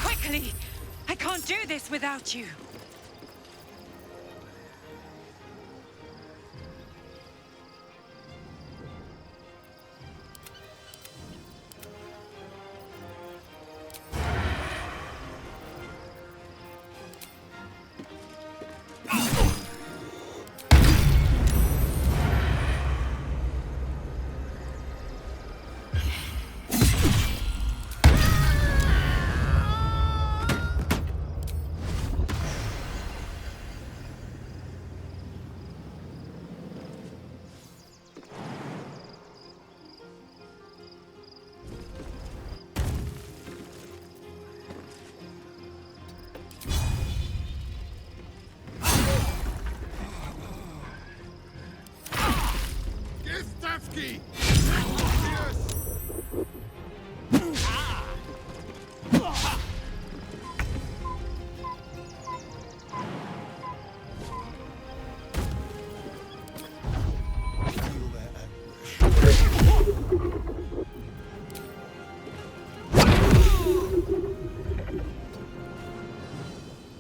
Quickly! I can't do this without you!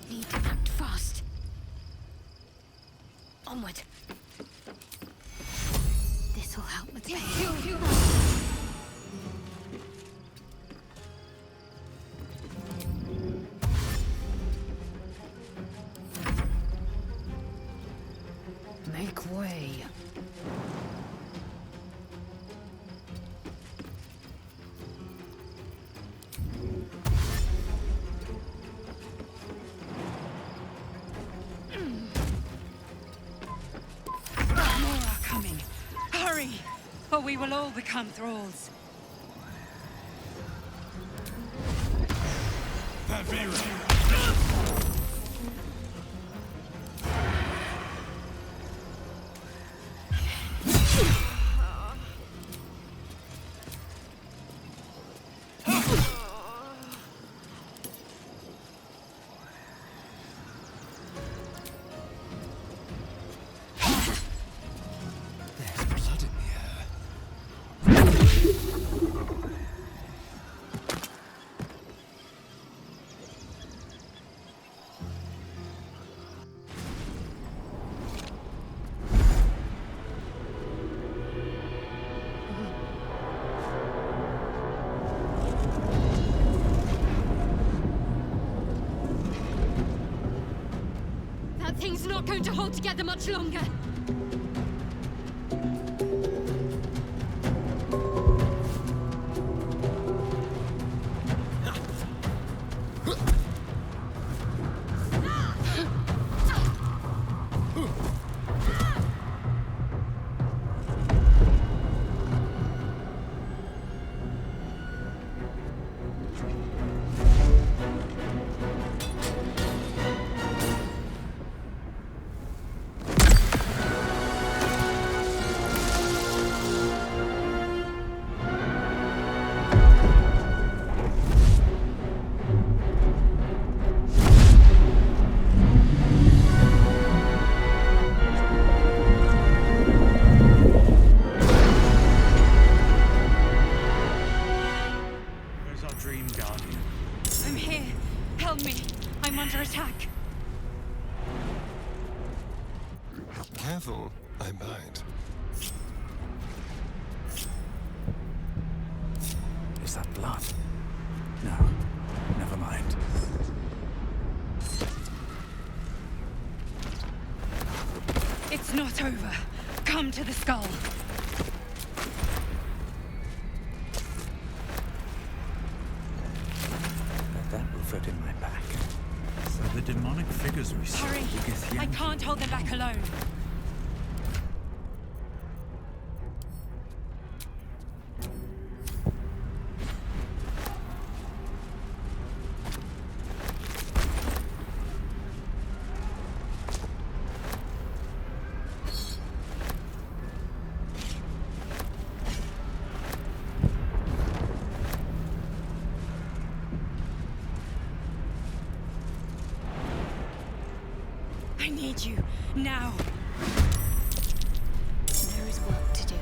Need to act fast. Onward. This'll help with pain. Make way. More are coming. Hurry! Or we will all become thralls. That thing's not going to hold together much longer. I'm here. Help me. I'm under attack. Careful, I bite. Is that blood? No. Never mind. It's not over. Come to the skull. That will fit in my back. So the demonic figures we saw. Hurry! I can't hold them back alone. I need you, now. There is work to do.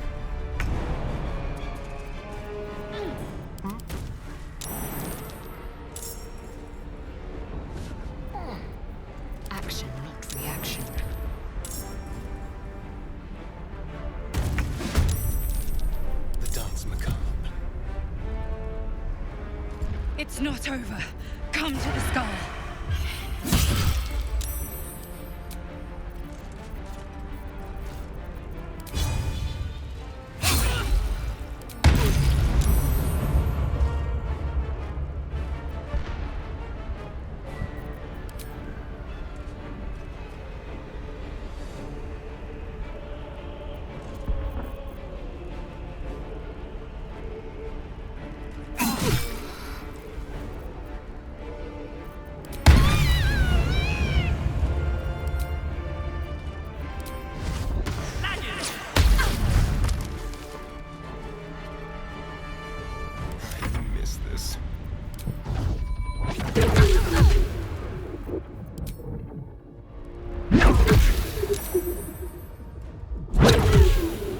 not over. Come to the skull.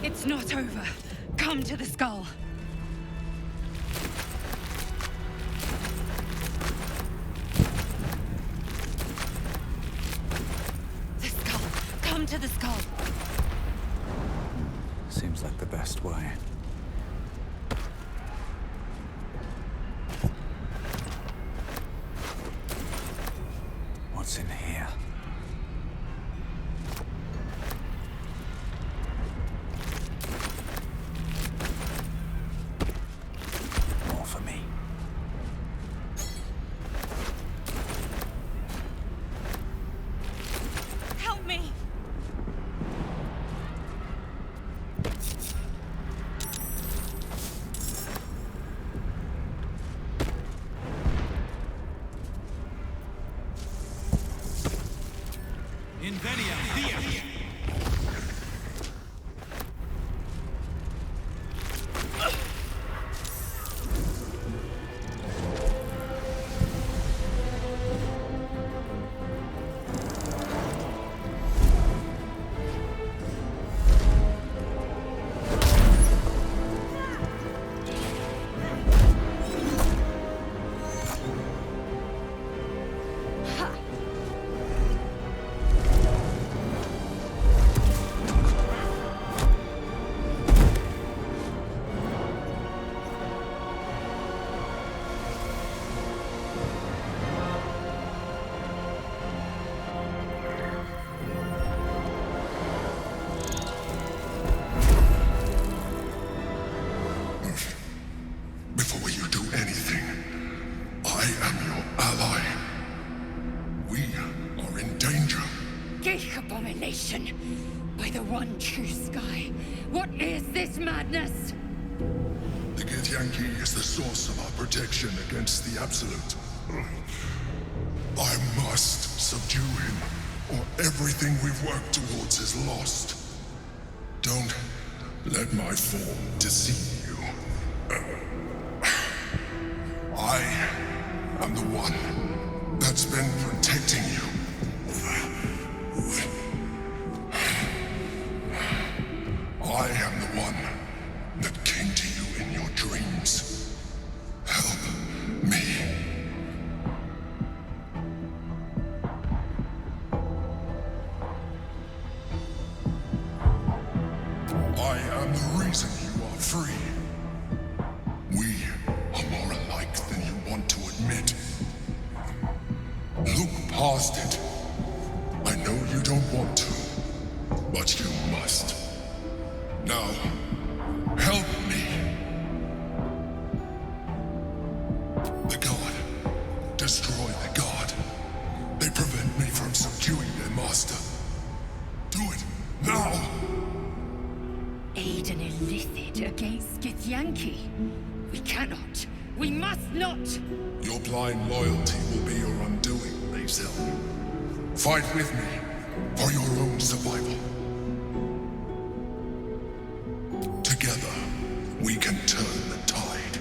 It's not over. Come to the skull. The skull. Come to the skull. Seems like the best way. What's in here? More for me. Help me! Invenia, via! Before you do anything, I am your ally. We are in danger. Geek abomination! By the one true sky, what is this madness? The Githyanki is the source of our protection against the Absolute. I must subdue him, or everything we've worked towards is lost. Don't let my form deceive you. I am the one that's been protecting you. I am the one that came to you in your dreams. Help me. I am the reason you are free. We are more alike than you want to admit. Look past it. I know you don't want to, but you must. Now, help me. The god. Destroy the god. They prevent me from subduing their master. Do it now! Aid an illicit against Githyanki. We cannot. We must not! Your blind loyalty will be your undoing, Mazel. Fight with me for your own survival. Together, we can turn the tide.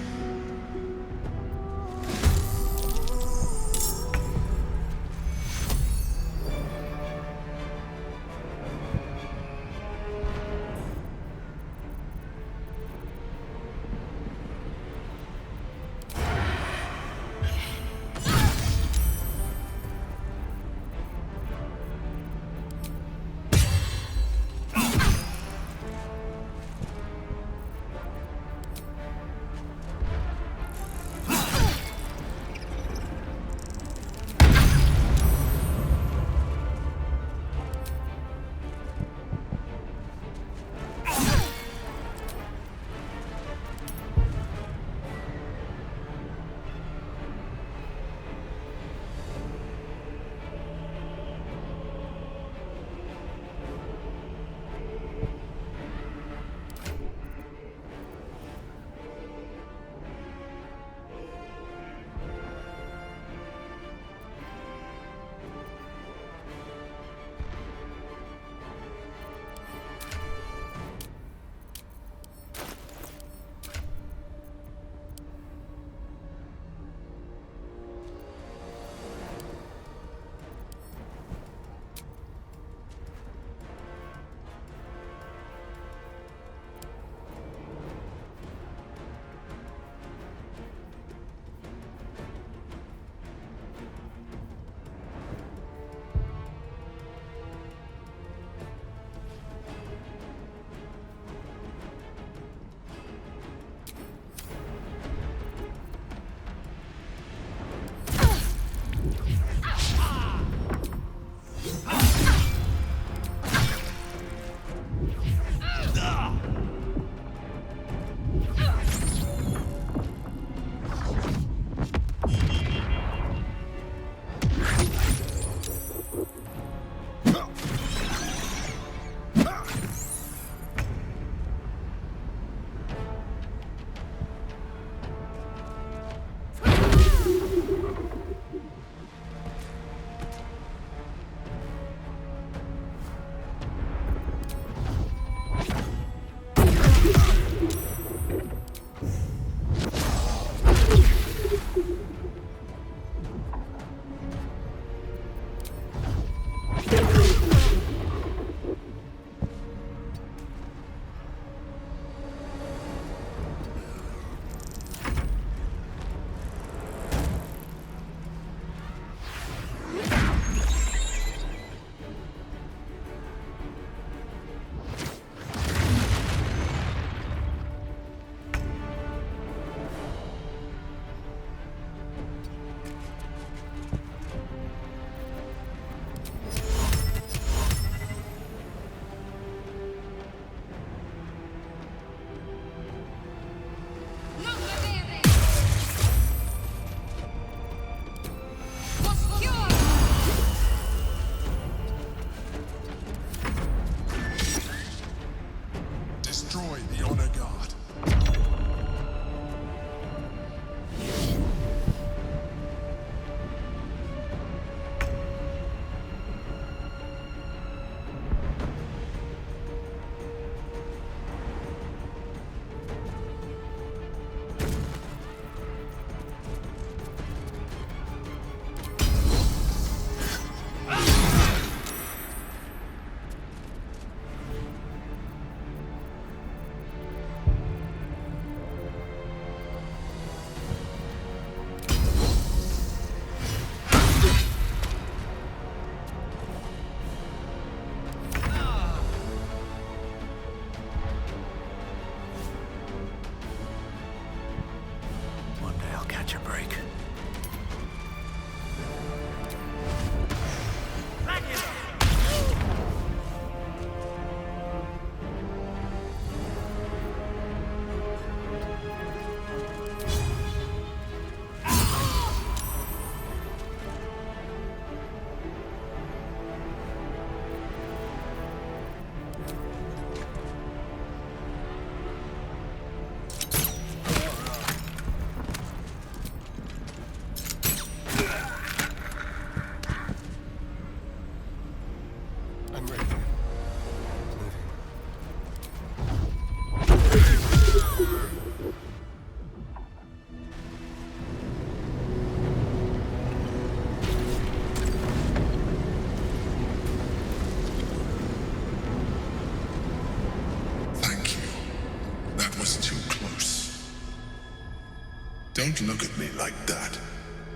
Don't look at me like that.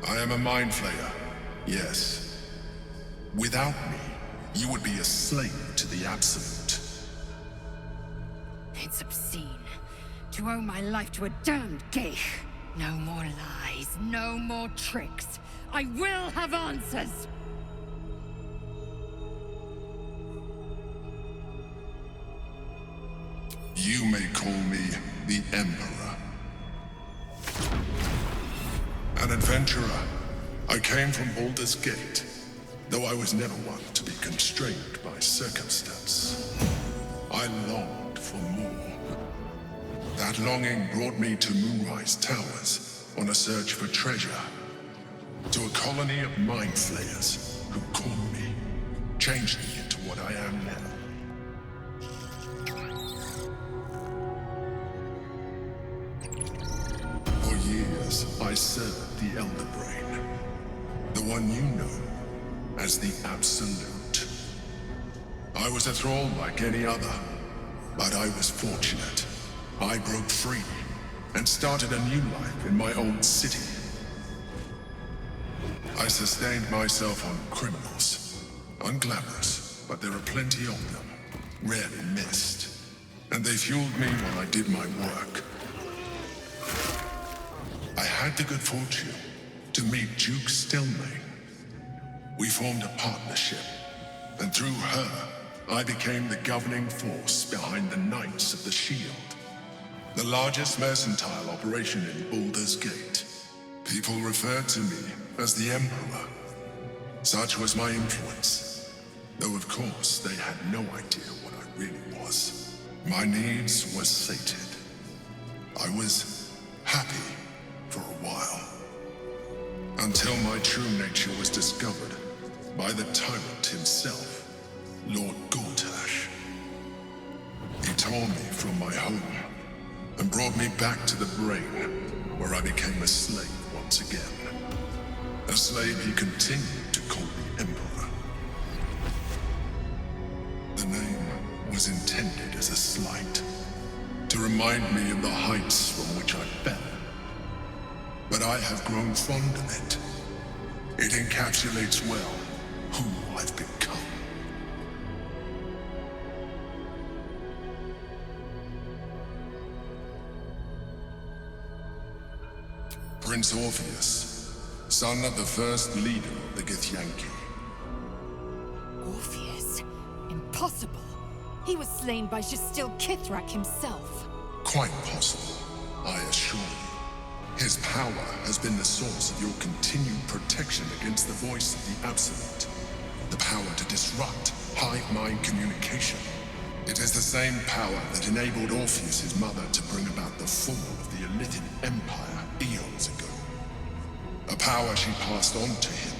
I am a mind flayer, yes. Without me, you would be a slave to the Absolute. It's obscene to owe my life to a damned geich. No more lies, no more tricks. I will have answers! You may call me the Emperor. An adventurer. I came from Baldur's Gate, though I was never one to be constrained by circumstance. I longed for more. That longing brought me to Moonrise Towers on a search for treasure. To a colony of mind flayers who caught me, changed me into what I am now. For years, I served the Elder Brain, the one you know as the Absolute. I was a thrall like any other, but I was fortunate. I broke free and started a new life in my old city. I sustained myself on criminals. Unglamorous, but there are plenty of them, rarely missed. And they fueled me while I did my work. I had the good fortune to meet Duke Stelmane. We formed a partnership, and through her, I became the governing force behind the Knights of the Shield, the largest mercantile operation in Baldur's Gate. People referred to me as the Emperor. Such was my influence, though of course they had no idea what I really was. My needs were sated. I was happy for a while, until my true nature was discovered by the tyrant himself, Lord Gortash. He tore me from my home and brought me back to the Brain, where I became a slave once again. A slave he continued to call the Emperor. The name was intended as a slight, to remind me of the heights from which I fell. But I have grown fond of it. It encapsulates well who I've become. Prince Orpheus, son of the first leader of the Githyanki. Orpheus? Impossible. He was slain by Jastil Kithrak himself. Quite possible, I assure you. His power has been the source of your continued protection against the voice of the Absolute. The power to disrupt hive mind communication. It is the same power that enabled Orpheus's mother to bring about the fall of the Elithid Empire eons ago. A power she passed on to him,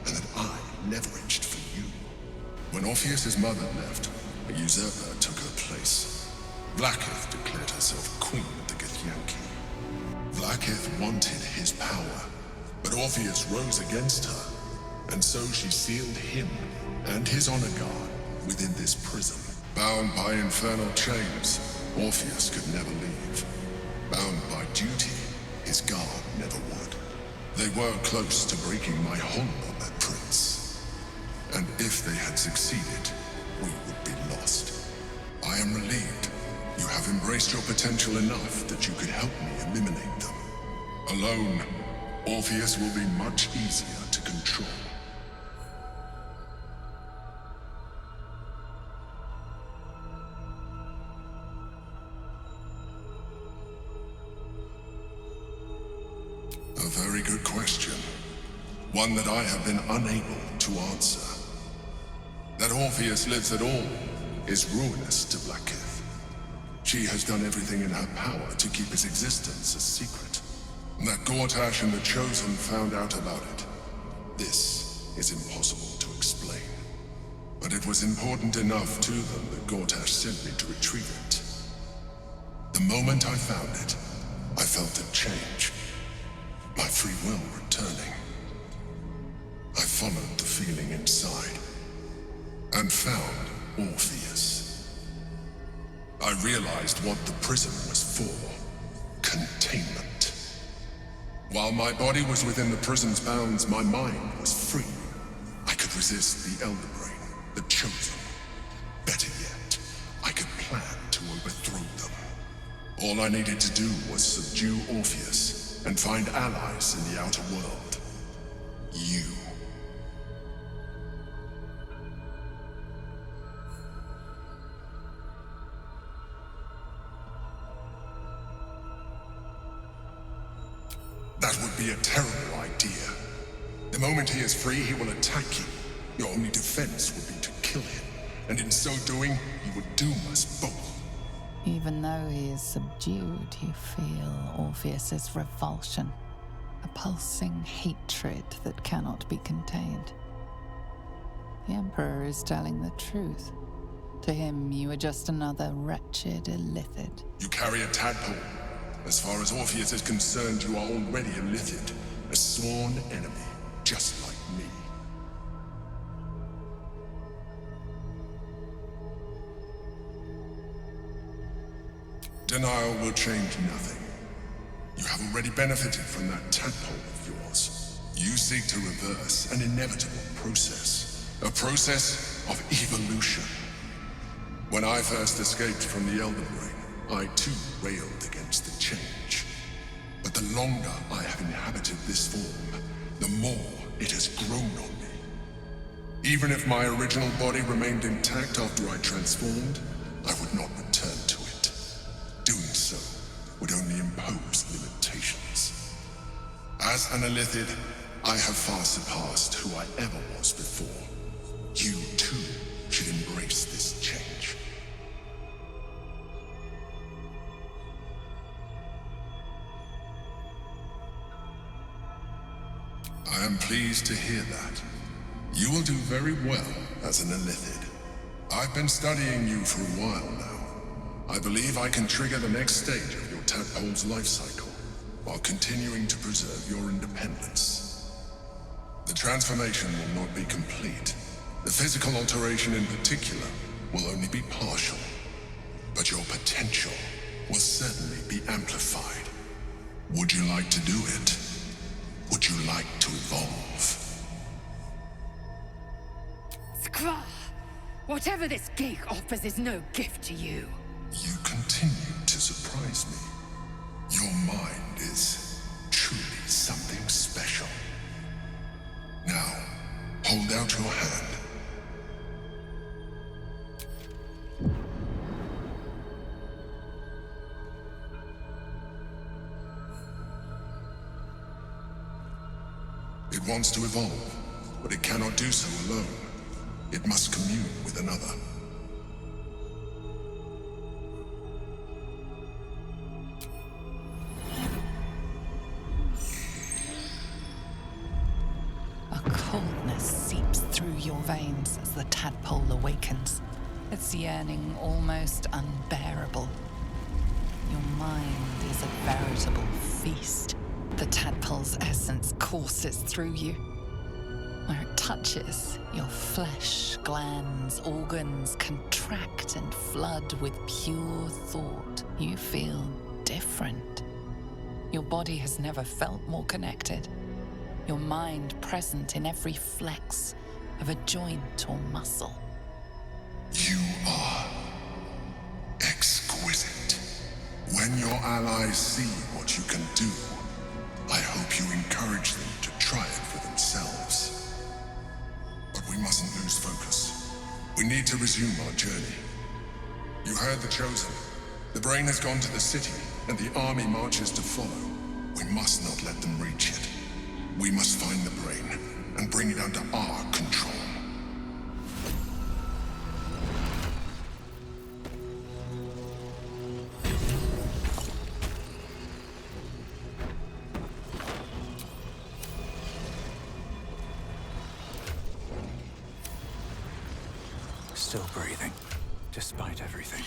and that I leveraged for you. When Orpheus's mother left, a usurper took her place. Vlaakith declared herself queen of the Githyanki. Vlaakith wanted his power, but Orpheus rose against her, and so she sealed him and his honor guard within this prison. Bound by infernal chains, Orpheus could never leave. Bound by duty, his guard never would. They were close to breaking my hold on that prince. And if they had succeeded, we would be lost. I am relieved you have embraced your potential enough that you could help me eliminate them. Alone, Orpheus will be much easier to control. A very good question. One that I have been unable to answer. That Orpheus lives at all is ruinous to Vlaakith. She has done everything in her power to keep his existence a secret. That Gortash and the Chosen found out about it. This is impossible to explain. But it was important enough to them that Gortash sent me to retrieve it. The moment I found it, I felt a change. My free will returning. I followed the feeling inside, and found Orpheus. I realized what the prison was for. Containment. While my body was within the prison's bounds, my mind was free. I could resist the Elder Brain, the Chosen. Better yet, I could plan to overthrow them. All I needed to do was subdue Orpheus and find allies in the outer world. You. That would be a terrible idea. The moment he is free, he will attack you. Your only defense would be to kill him, and in so doing, he would doom us both. Even though he is subdued, you feel Orpheus's revulsion, a pulsing hatred that cannot be contained. The Emperor is telling the truth. To him, you are just another wretched illithid. You carry a tadpole. As far as Orpheus is concerned, you are already a Lithid, a sworn enemy, just like me. Denial will change nothing. You have already benefited from that tadpole of yours. You seek to reverse an inevitable process, a process of evolution. When I first escaped from the Elder Brain, I too railed against the change. But the longer I have inhabited this form, the more it has grown on me. Even if my original body remained intact after I transformed, I would not return to it. Doing so would only impose limitations. As an illithid, I have far surpassed who I ever was before. You too should embrace this change. I am pleased to hear that. You will do very well as an illithid. I've been studying you for a while now. I believe I can trigger the next stage of your tadpole's life cycle, while continuing to preserve your independence. The transformation will not be complete. The physical alteration in particular will only be partial. But your potential will certainly be amplified. Would you like to do it? Would you like to evolve? Skra! Whatever this geek offers is no gift to you. You continue to surprise me. Your mind is truly something special. Now, hold out your hand. It wants to evolve, but it cannot do so alone. It must commune with another. A coldness seeps through your veins as the tadpole awakens, its yearning almost unbearable. Your mind is a veritable feast. The tadpole's essence courses through you. Where it touches, your flesh, glands, organs contract and flood with pure thought. You feel different. Your body has never felt more connected. Your mind present in every flex of a joint or muscle. You are exquisite. When your allies see what you can do, I hope you encourage them to try it for themselves. But we mustn't lose focus. We need to resume our journey. You heard the Chosen. The Brain has gone to the city, and the army marches to follow. We must not let them reach it. We must find the Brain, and bring it under our control. Still breathing, despite everything.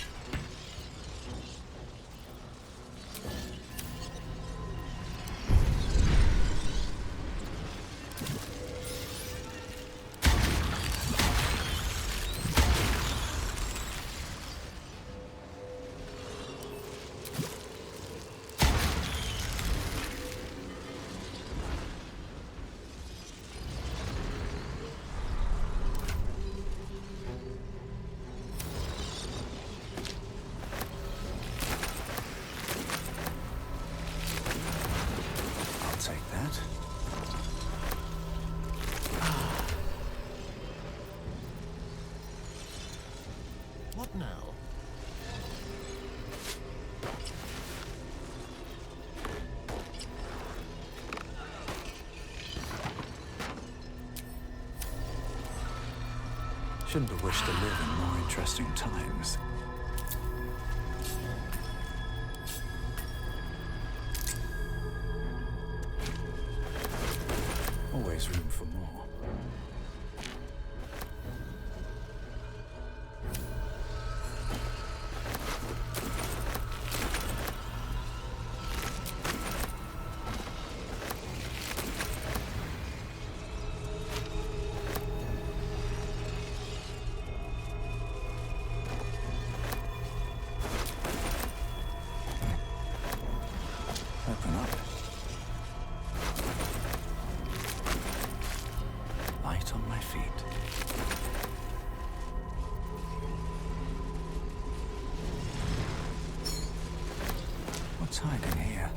now. Shouldn't have wished to live in more interesting times. Always room for more. Open up. Light on my feet. What's hiding here?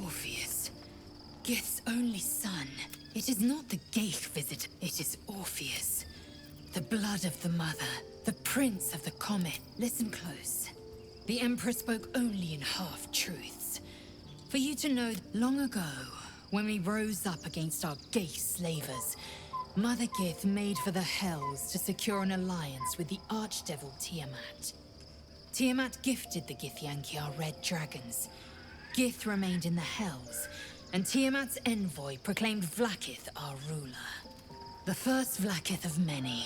Orpheus, Gith's only son. It is not the Geich visit, it is Orpheus. The blood of the mother, the prince of the comet. Listen close. The Emperor spoke only in half-truths. For you to know, long ago, when we rose up against our Geich slavers, Mother Gith made for the Hells to secure an alliance with the archdevil Tiamat. Tiamat gifted the Githyanki our red dragons. Gith remained in the Hells, and Tiamat's envoy proclaimed Vlaakith our ruler. The first Vlaakith of many.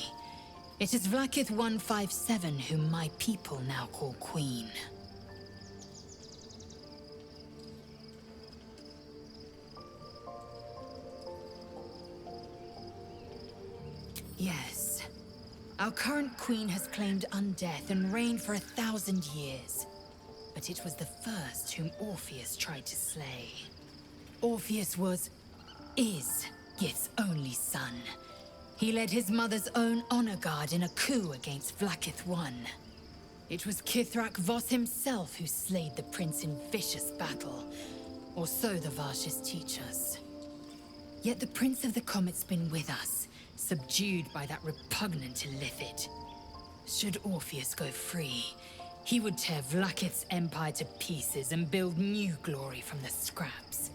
It is Vlaakith 157 whom my people now call Queen. Yes. Our current queen has claimed undeath and reigned for 1,000 years. But it was the first whom Orpheus tried to slay. Orpheus is Gith's only son. He led his mother's own honor guard in a coup against Vlaakith I. It was Kithrak Voss himself who slayed the prince in vicious battle, or so the Varshas teach us. Yet the Prince of the Comet's been with us, subdued by that repugnant Illithid. Should Orpheus go free, he would tear Vlaakith's empire to pieces and build new glory from the scraps.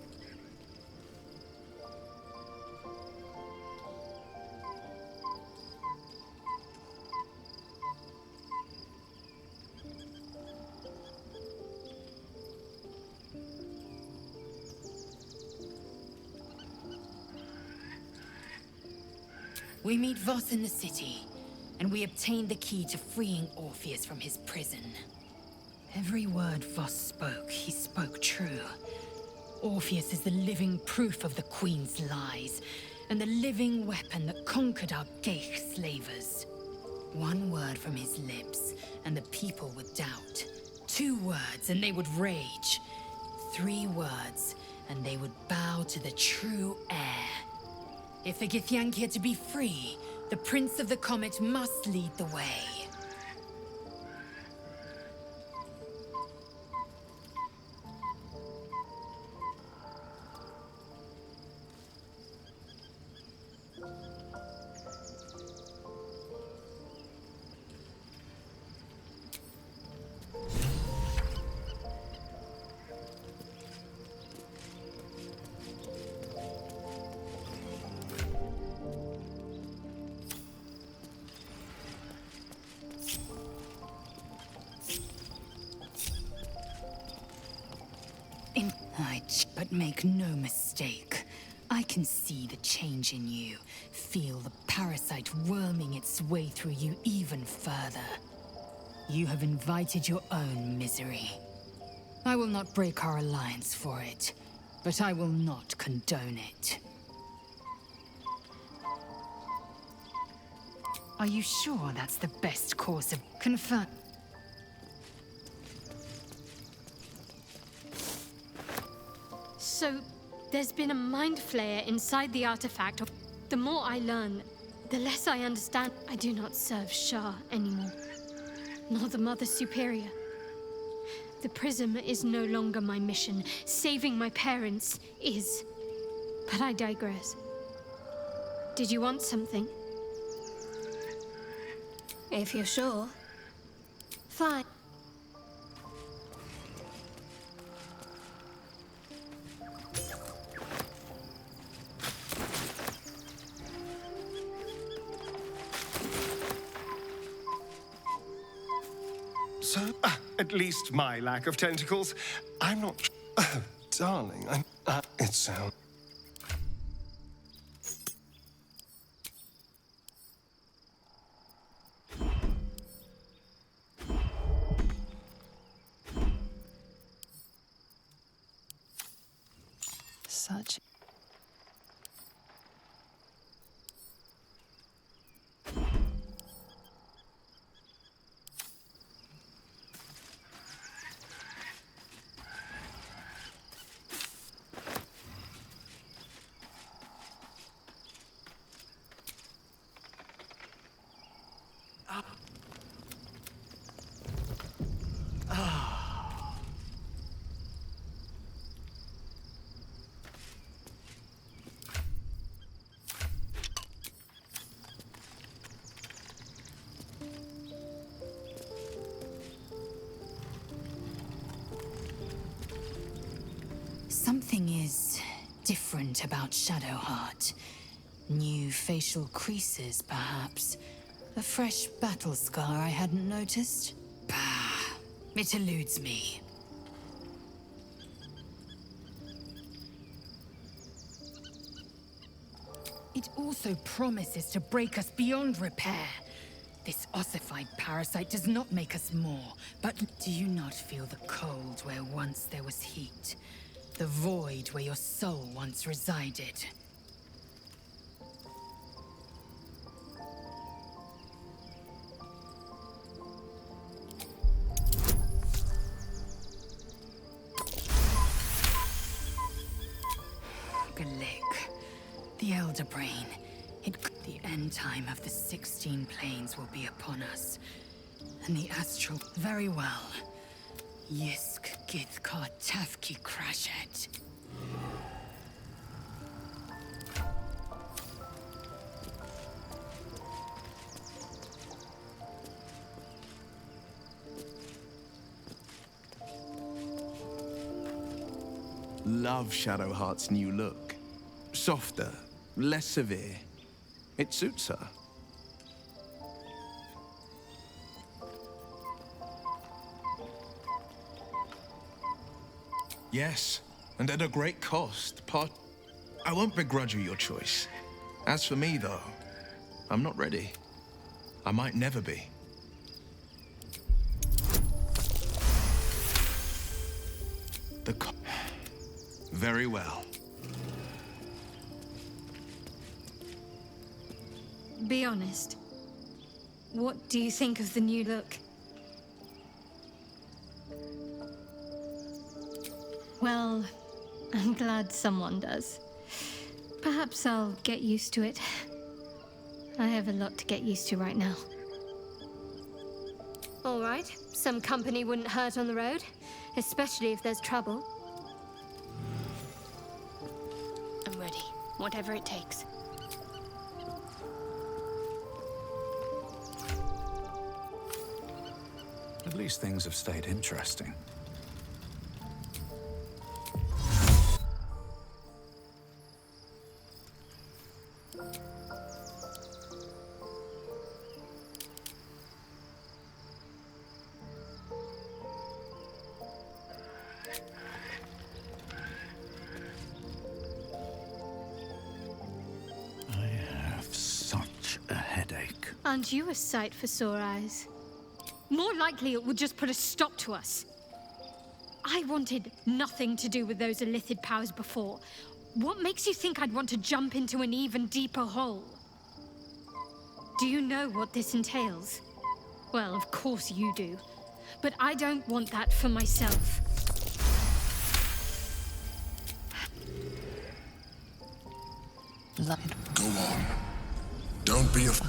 We meet Voss in the city, and we obtain the key to freeing Orpheus from his prison. Every word Voss spoke, he spoke true. Orpheus is the living proof of the Queen's lies, and the living weapon that conquered our Geich slavers. One word from his lips, and the people would doubt. 2 words, and they would rage. 3 words, and they would bow to the true heir. If the Githyanki are to be free, the Prince of the Comet must lead the way. But make no mistake. I can see the change in you. Feel the parasite worming its way through you even further. You have invited your own misery. I will not break our alliance for it, but I will not condone it. Are you sure that's the best course of confirm? So, there's been a mind flayer inside the artifact. The more I learn, the less I understand. I do not serve Shah anymore, nor the Mother Superior. The prism is no longer my mission. Saving my parents is. But I digress. Did you want something? If you're sure. Fine. So, at least my lack of tentacles. I'm not. Darling, it sounds. Such. Something is different about Shadowheart. New facial creases, perhaps. A fresh battle scar I hadn't noticed. Bah, it eludes me. It also promises to break us beyond repair. This ossified parasite does not make us more, but do you not feel the cold where once there was heat? The void where your soul once resided? Galik, the Elder Brain. The end time of the 16 planes will be upon us. And the astral... Very well. Yisk Githkar Tafki Crashet. Love Shadowheart's new look. Softer, less severe. It suits her. Yes, and at a great cost. I won't begrudge you your choice. As for me, though, I'm not ready. I might never be. Very well. Be honest. What do you think of the new look? Well, I'm glad someone does. Perhaps I'll get used to it. I have a lot to get used to right now. All right, some company wouldn't hurt on the road, especially if there's trouble. I'm ready, whatever it takes. At least things have stayed interesting. Aren't you a sight for sore eyes? More likely it would just put a stop to us. I wanted nothing to do with those Illithid powers before. What makes you think I'd want to jump into an even deeper hole? Do you know what this entails? Well, of course you do. But I don't want that for myself. Go on. Don't be afraid.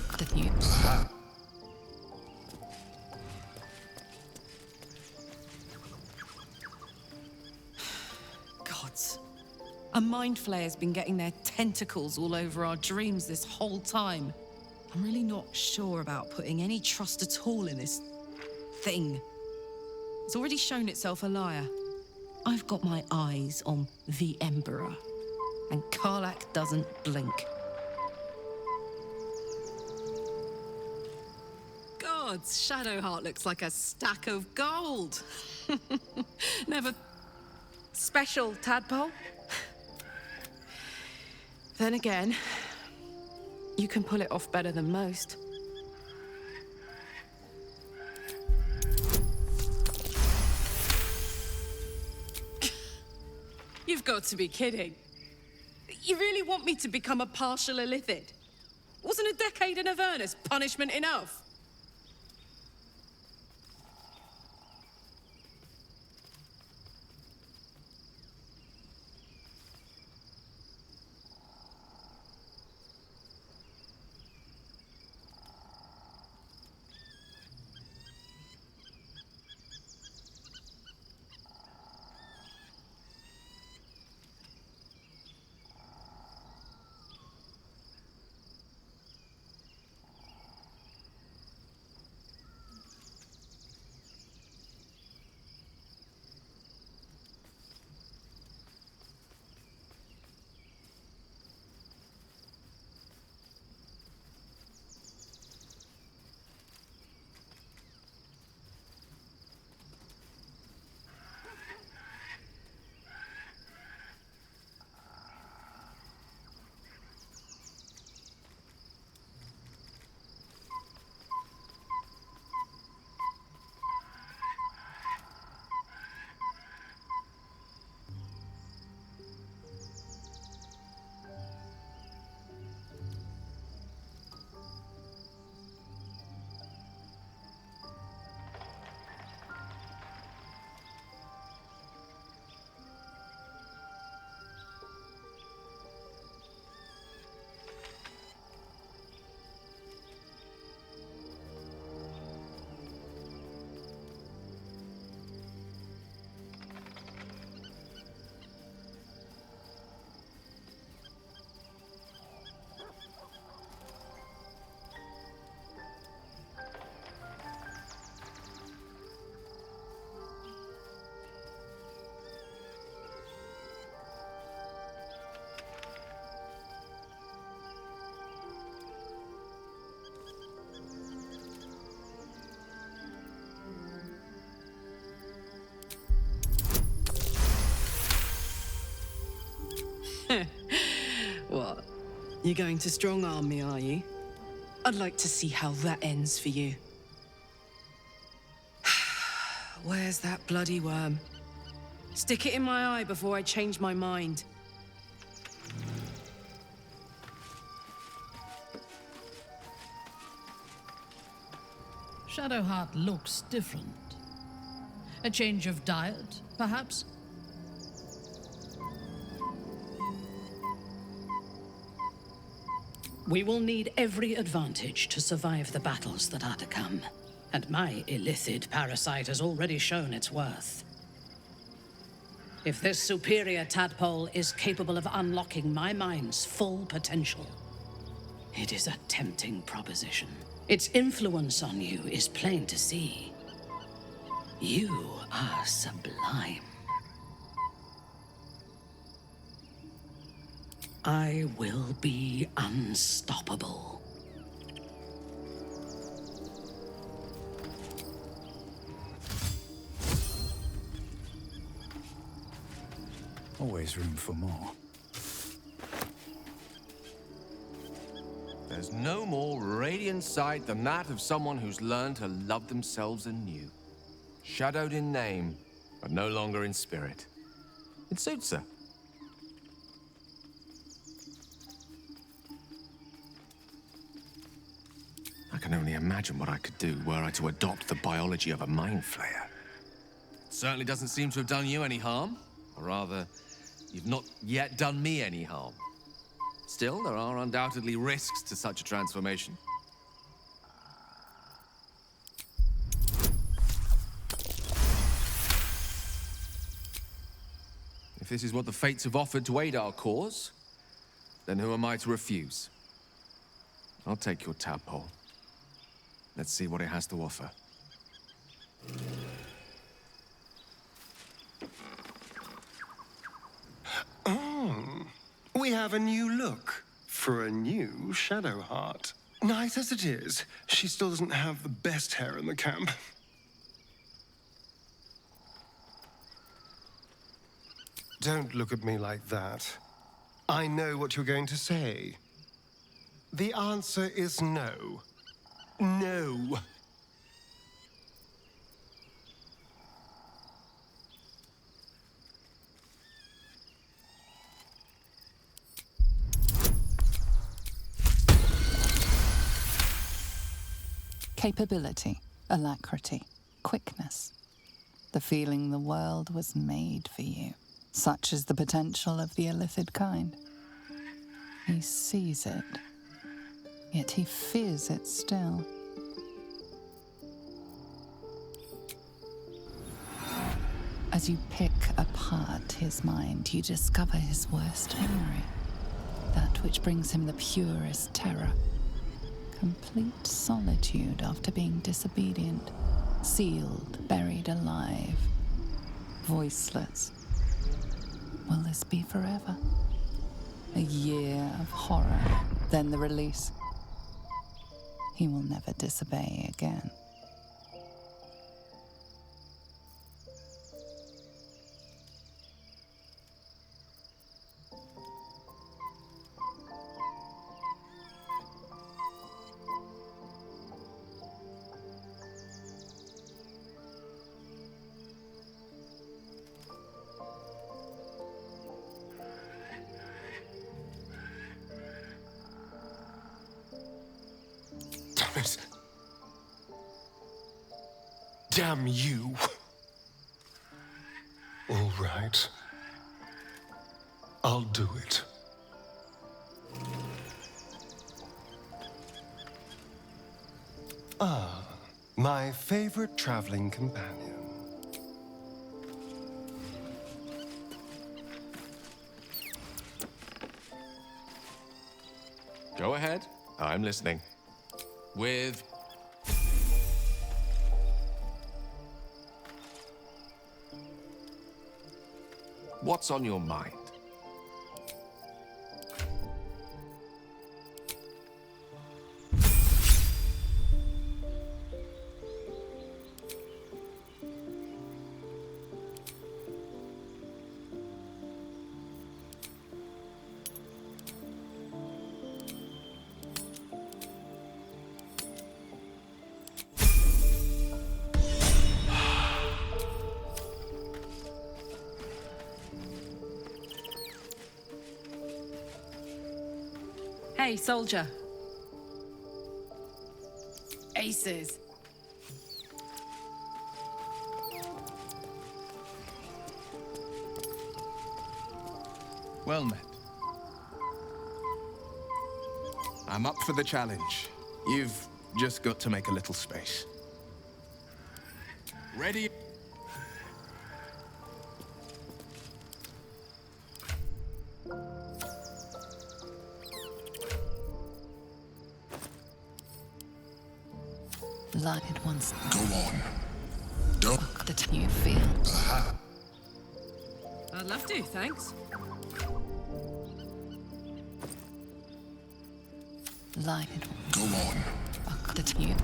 Gods. A mind flayer's been getting their tentacles all over our dreams this whole time. I'm really not sure about putting any trust at all in this thing. It's already shown itself a liar. I've got my eyes on the Emperor, and Karlach doesn't blink. Gods, Shadowheart looks like a stack of gold. Never special, Tadpole. Then again, you can pull it off better than most. You've got to be kidding. You really want me to become a partial Illithid? Wasn't a decade in Avernus punishment enough? What? You're going to strong-arm me, are you? I'd like to see how that ends for you. Where's that bloody worm? Stick it in my eye before I change my mind. Shadowheart looks different. A change of diet, perhaps? We will need every advantage to survive the battles that are to come. And my Illithid parasite has already shown its worth. If this superior tadpole is capable of unlocking my mind's full potential, it is a tempting proposition. Its influence on you is plain to see. You are sublime. I will be unstoppable. Always room for more. There's no more radiant sight than that of someone who's learned to love themselves anew. Shadowed in name, but no longer in spirit. It suits her. I can only imagine what I could do were I to adopt the biology of a mind flayer. It certainly doesn't seem to have done you any harm. Or rather, you've not yet done me any harm. Still, there are undoubtedly risks to such a transformation. If this is what the fates have offered to aid our cause, then who am I to refuse? I'll take your tadpole. Let's see what it has to offer. Oh, we have a new look for a new Shadowheart. Nice as it is, she still doesn't have the best hair in the camp. Don't look at me like that. I know what you're going to say. The answer is no. No. Capability, alacrity, quickness. The feeling the world was made for you. Such is the potential of the illithid kind. He sees it, yet he fears it still. As you pick apart his mind, you discover his worst memory, that which brings him the purest terror. Complete solitude after being disobedient, sealed, buried alive, voiceless. Will this be forever? A year of horror, then the release. He will never disobey again. Damn you. All right. I'll do it. Ah, my favorite traveling companion. Go ahead. I'm listening. With... What's on your mind? Hey, soldier. Aces. Well met. I'm up for the challenge. You've just got to make a little space. Ready? Light once. Go on. Don't. That you feel. Aha. I'd love to, thanks. Light Go on. that you.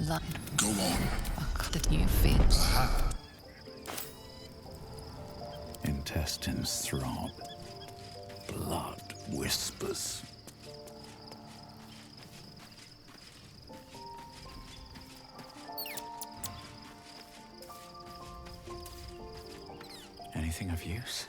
Light Go on. that you feel. Aha. intestines throb. Blood whispers. Anything of use?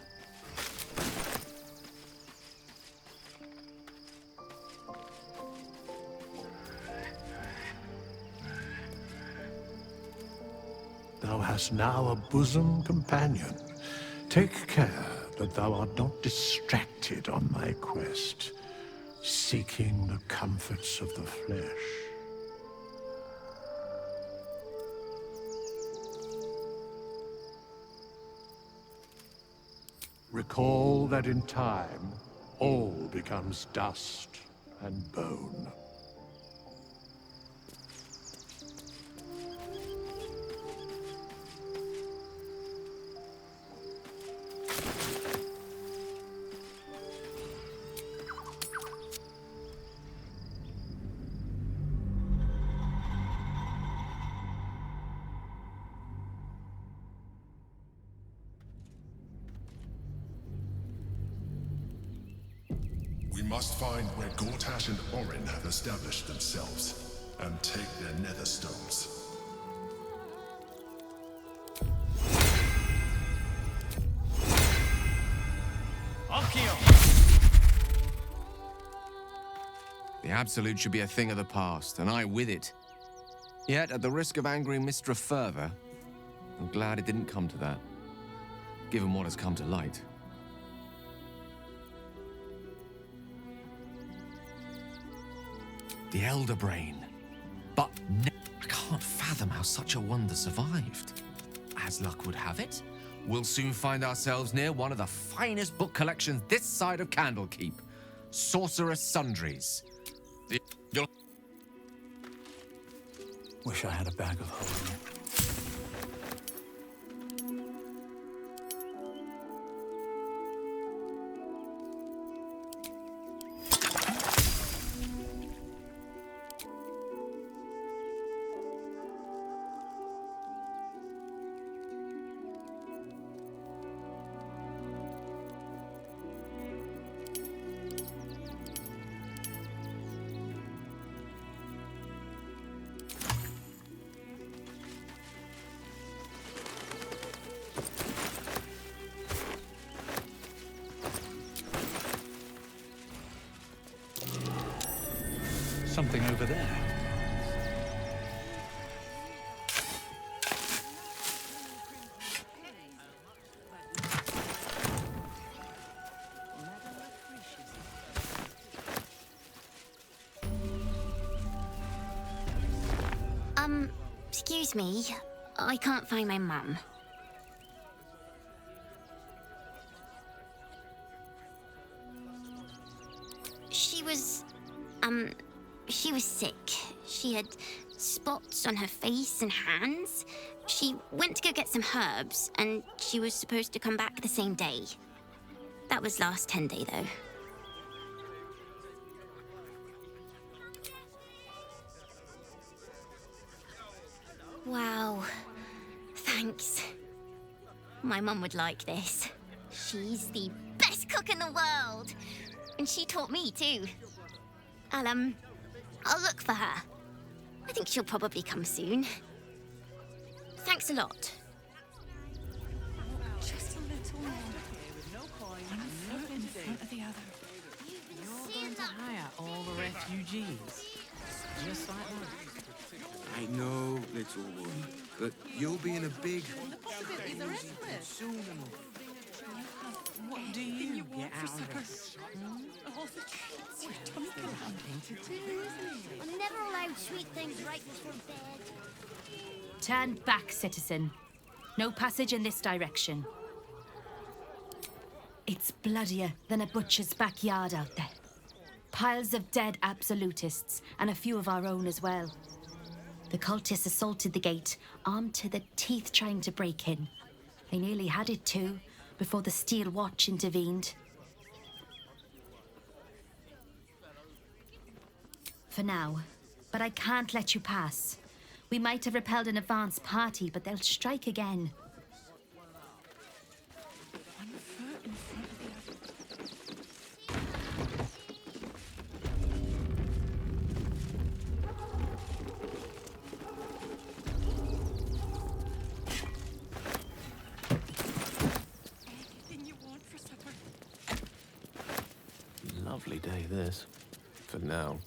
Thou hast now a bosom companion. Take care that thou art not distracted on thy quest, seeking the comforts of the flesh. Recall that in time, all becomes dust and bone. We must find where Gortash and Orin have established themselves, and take their nether stones. The Absolute should be a thing of the past, and I with it. Yet, at the risk of angering Mystra further, I'm glad it didn't come to that, given what has come to light. The Elder Brain. But I can't fathom how such a wonder survived. As luck would have it, we'll soon find ourselves near one of the finest book collections this side of Candlekeep. Sorcerer's Sundries. Wish I had a bag of holding. Something over there. Excuse me. I can't find my mum. She was sick. She had spots on her face and hands. She went to go get some herbs, and she was supposed to come back the same day. That was last 10 day, though. Wow. Thanks. My mum would like this. She's the best cook in the world. And she taught me, too. I'll look for her. I think she'll probably come soon. Thanks a lot. Just a little more. One foot in front of the other. You're going to hire all the refugees. Just like that. I know, little one, but you'll be in a big... What do you get out of this? I'm never allowed sweet things right before bed. Turn back, citizen. No passage in this direction. It's bloodier than a butcher's backyard out there. Piles of dead absolutists, and a few of our own as well. The cultists assaulted the gate, armed to the teeth trying to break in. They nearly had it too, before the Steel Watch intervened. For now, but I can't let you pass. We might have repelled an advance party, but they'll strike again. 1 foot this. For now.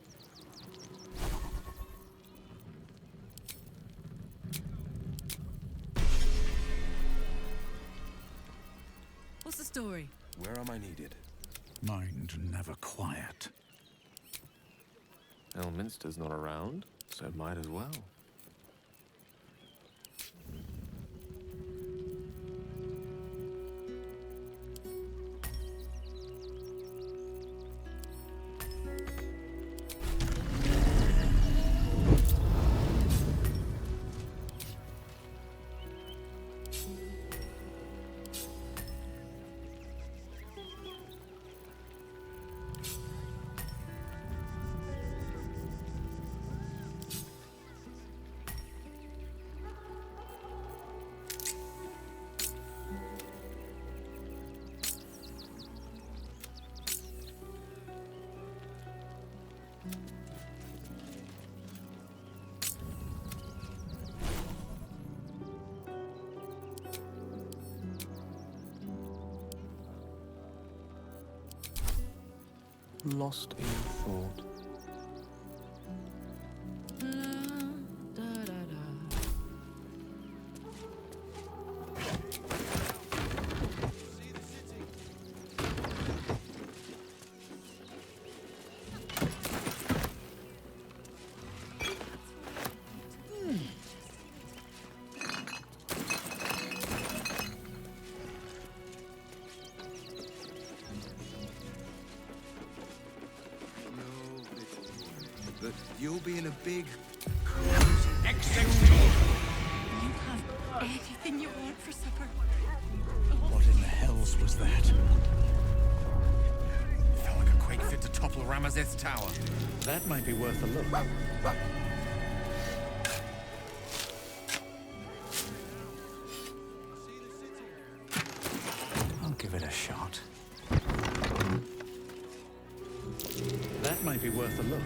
What's the story? Where am I needed? Mind never quiet. Elminster's not around, so might as well. Lost in thought. But you'll be in a big... Executor! You have anything you want for supper? What in the hells was that? Felt like a quake fit to topple Ramazeth's tower. That might be worth a look. I'll give it a shot. That might be worth a look.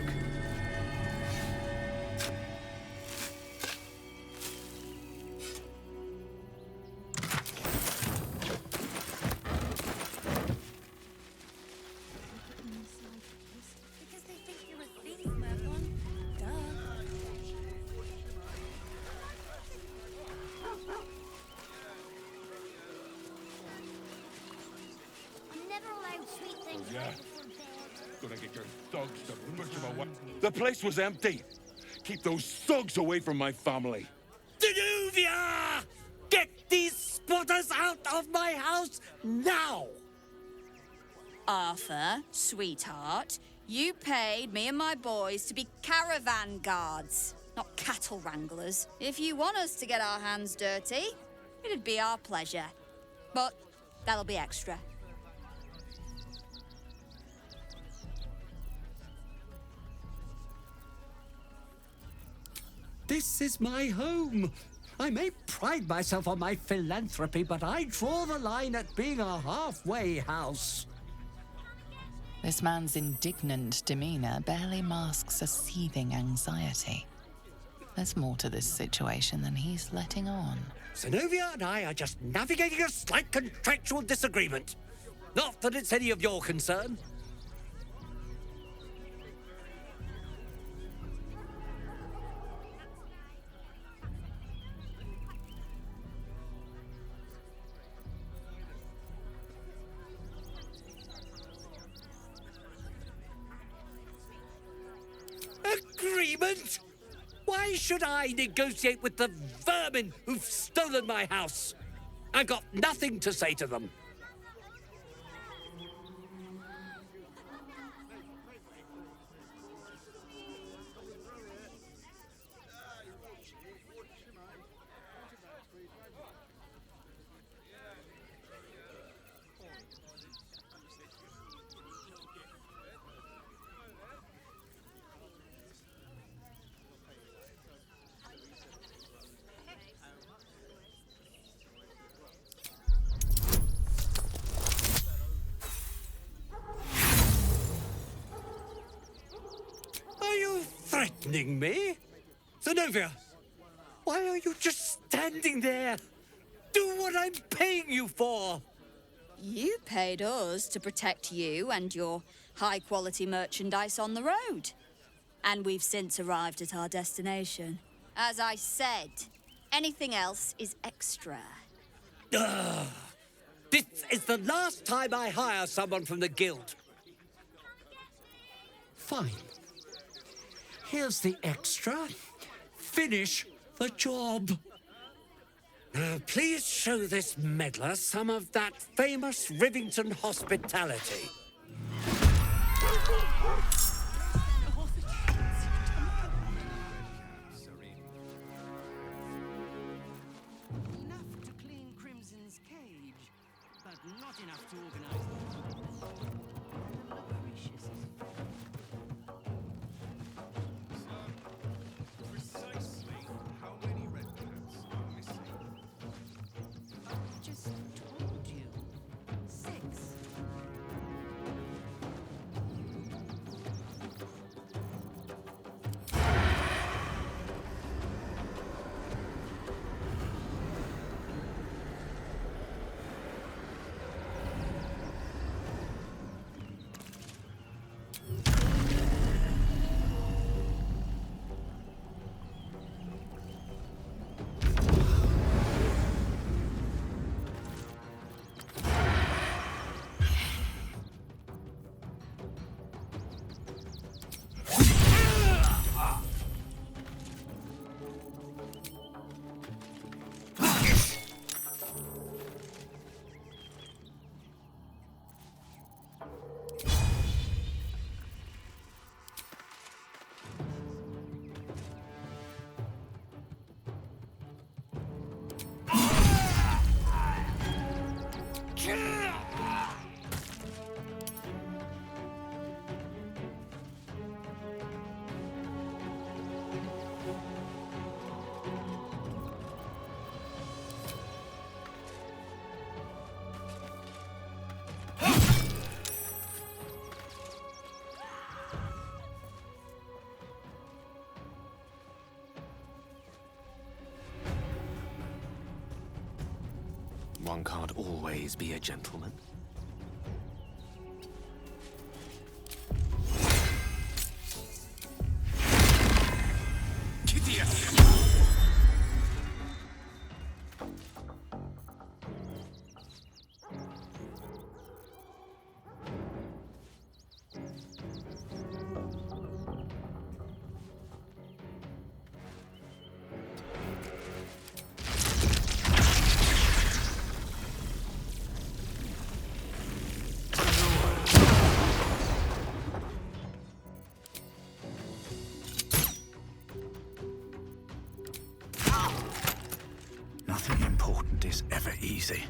Gonna get your thugs to push him away. The place was empty. Keep those thugs away from my family. Danuvia! Get these spotters out of my house now! Arthur, sweetheart, you paid me and my boys to be caravan guards, not cattle wranglers. If you want us to get our hands dirty, it'd be our pleasure. But that'll be extra. This is my home. I may pride myself on my philanthropy, but I draw the line at being a halfway house. This man's indignant demeanor barely masks a seething anxiety. There's more to this situation than he's letting on. Zenobia and I are just navigating a slight contractual disagreement. Not that it's any of your concern. Agreement? Why should I negotiate with the vermin who've stolen my house? I've got nothing to say to them. Are you threatening me? Zenobia, why are you just standing there? Do what I'm paying you for! You paid us to protect you and your high-quality merchandise on the road. And we've since arrived at our destination. As I said, anything else is extra. Ugh. This is the last time I hire someone from the guild. Fine. Here's the extra. Finish the job. Now, please show this meddler some of that famous Rivington hospitality. Enough to clean Crimson's cage, but not enough to organize Precisely how many red cats are missing? just told you. 6. One can't always be a gentleman. Nothing important is ever easy.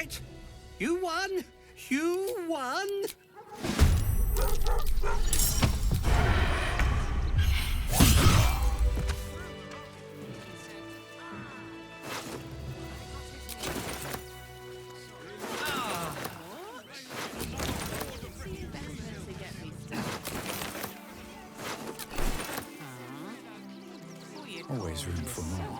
it! You won! You won! Always room for more.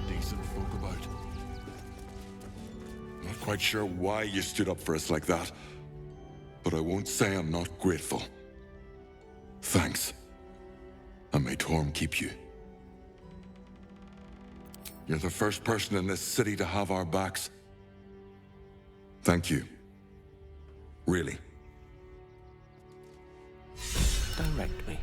Decent folk about. Not quite sure why you stood up for us like that, but I won't say I'm not grateful. Thanks. And may Torm keep you. You're the first person in this city to have our backs. Thank you. Really. Direct me.